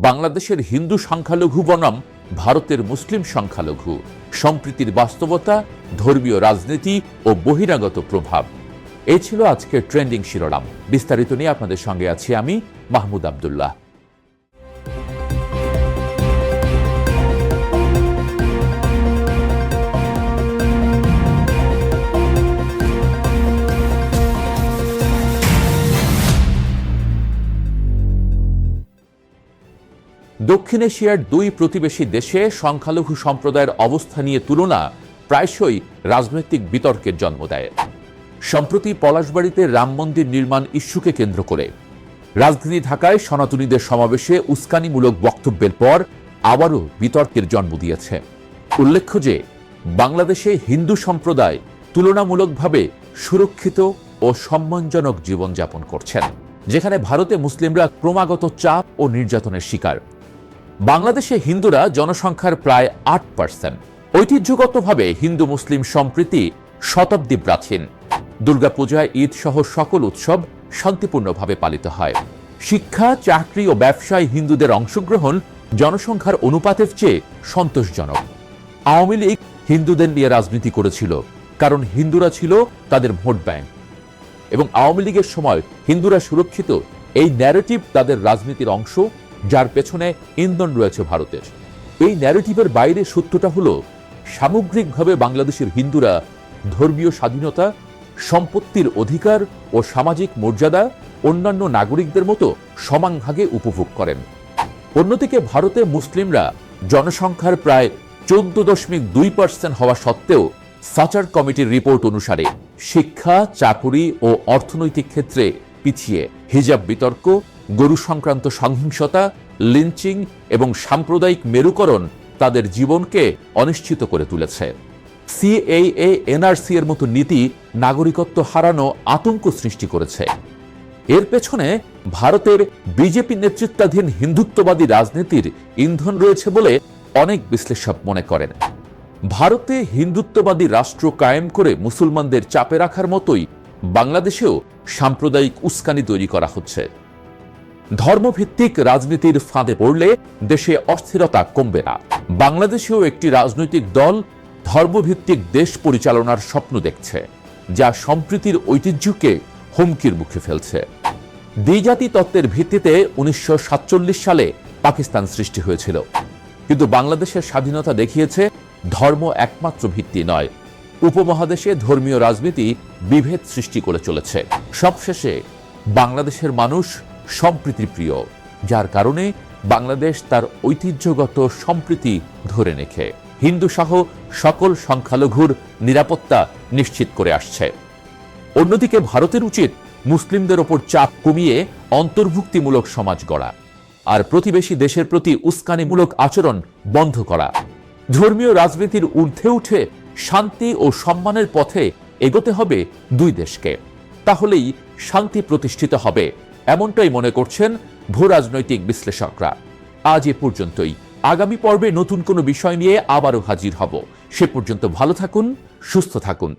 বাংলাদেশের হিন্দু সংখ্যালঘু বনাম ভারতের মুসলিম সংখ্যালঘু, সম্প্রীতির বাস্তবতা, ধর্মীয় রাজনীতি ও বহিরাগত প্রভাব। এই ছিল আজকের ট্রেন্ডিং শিরোনাম। বিস্তারিত নিয়ে আপনাদের সঙ্গে আছি আমি মাহমুদ আব্দুল্লাহ। দক্ষিণ এশিয়ার দুই প্রতিবেশী দেশে সংখ্যালঘু সম্প্রদায়ের অবস্থা নিয়ে তুলনা প্রায়শই রাজনৈতিক বিতর্কের জন্ম দেয়। সম্প্রতি পলাশবাড়ীতে রাম মন্দির নির্মাণ ইস্যুকে কেন্দ্র করে রাজধানী ঢাকায় সনাতনীদের সমাবেশে উস্কানিমূলক বক্তব্যের পর আবারও বিতর্কের জন্ম দিয়েছে। উল্লেখ্য যে বাংলাদেশে হিন্দু সম্প্রদায় তুলনামূলকভাবে সুরক্ষিত ও সম্মানজনক জীবনযাপন করছেন, যেখানে ভারতে মুসলিমরা ক্রমাগত চাপ ও নির্যাতনের শিকার। বাংলাদেশে হিন্দুরা জনসংখ্যার প্রায় ৮%। ঐতিহ্যগতভাবে হিন্দু মুসলিম সম্প্রীতি শতাব্দী প্রাচীন। দুর্গাপূজা, ঈদ সহ সকল উৎসব শান্তিপূর্ণভাবে পালিত হয়। শিক্ষা, চাকরি ও ব্যবসায় হিন্দুদের অংশগ্রহণ জনসংখ্যার অনুপাতের চেয়ে সন্তোষজনক। আওয়ামী লীগ হিন্দুদের নিয়ে রাজনীতি করেছিল, কারণ হিন্দুরা ছিল তাদের ভোট ব্যাংক এবং আওয়ামী লীগের সময় হিন্দুরা সুরক্ষিত, এই ন্যারেটিভ তাদের রাজনীতির অংশ, যার পেছনে ইন্ধন রয়েছে ভারতের। এই ন্যারেটিভের বাইরে সত্যটা হলো সামগ্রিকভাবে বাংলাদেশের হিন্দুরা ধর্মীয় স্বাধীনতা, সম্পত্তির অধিকার ও সামাজিক মর্যাদা অন্যান্য নাগরিকদের মতো সমান ভাগে উপভোগ করেন। অন্যদিকে ভারতে মুসলিমরা জনসংখ্যার প্রায় 14.2% হওয়া সত্ত্বেও সাচার কমিটির রিপোর্ট অনুসারে শিক্ষা, চাকুরি ও অর্থনৈতিক ক্ষেত্রে পিছিয়ে। হিজাব বিতর্ক, গরু সংক্রান্ত সহিংসতা, লিঞ্চিং এবং সাম্প্রদায়িক মেরুকরণ তাদের জীবনকে অনিশ্চিত করে তুলেছে। সিএএ, এনআরসি এর মতো নীতি নাগরিকত্ব হারানো আতঙ্ক সৃষ্টি করেছে। এর পেছনে ভারতের বিজেপি নেতৃত্বাধীন হিন্দুত্ববাদী রাজনীতির ইন্ধন রয়েছে বলে অনেক বিশ্লেষক মনে করেন। ভারতে হিন্দুত্ববাদী রাষ্ট্র কায়েম করে মুসলমানদের চাপে রাখার মতোই বাংলাদেশেও সাম্প্রদায়িক উস্কানি তৈরি করা হচ্ছে। ধর্মভিত্তিক রাজনীতির ফাঁদে পড়লে দেশে অস্থিরতা কমবে না। বাংলাদেশেও একটি রাজনৈতিক দল ধর্মভিত্তিক দেশ পরিচালনার স্বপ্ন দেখছে, যা সম্প্রীতির ঐতিহ্যকে হুমকির মুখে ফেলছে। দ্বিজাতি তত্ত্বের ভিত্তিতে 1947 সালে পাকিস্তান সৃষ্টি হয়েছিল, কিন্তু বাংলাদেশের স্বাধীনতা দেখিয়েছে ধর্ম একমাত্র ভিত্তি নয়। উপমহাদেশে ধর্মীয় রাজনীতি বিভেদ সৃষ্টি করে চলেছে। সবশেষে বাংলাদেশের মানুষ সম্প্রীতি প্রিয়, যার কারণে বাংলাদেশ তার ঐতিহ্যগত সম্প্রীতি ধরে রেখে হিন্দু সহ সকল সংখ্যালঘুর নিরাপত্তা নিশ্চিত করে আসছে। অন্যদিকে ভারতের উচিত মুসলিমদের ওপর চাপ কমিয়ে অন্তর্ভুক্তিমূলক সমাজ গড়া আর প্রতিবেশী দেশের প্রতি উস্কানিমূলক আচরণ বন্ধ করা। ধর্মীয় রাজনীতির ঊর্ধ্বে উঠে শান্তি ও সম্মানের পথে এগোতে হবে দুই দেশকে, তাহলেই শান্তি প্রতিষ্ঠিত হবে, এমনটাই মনে করছেন ভূরাজনৈতিক বিশ্লেষকরা। আজ এ পর্যন্তই। আগামী পর্বে নতুন কোনো বিষয় নিয়ে আবারও হাজির হব। সে পর্যন্ত ভালো থাকুন, সুস্থ থাকুন।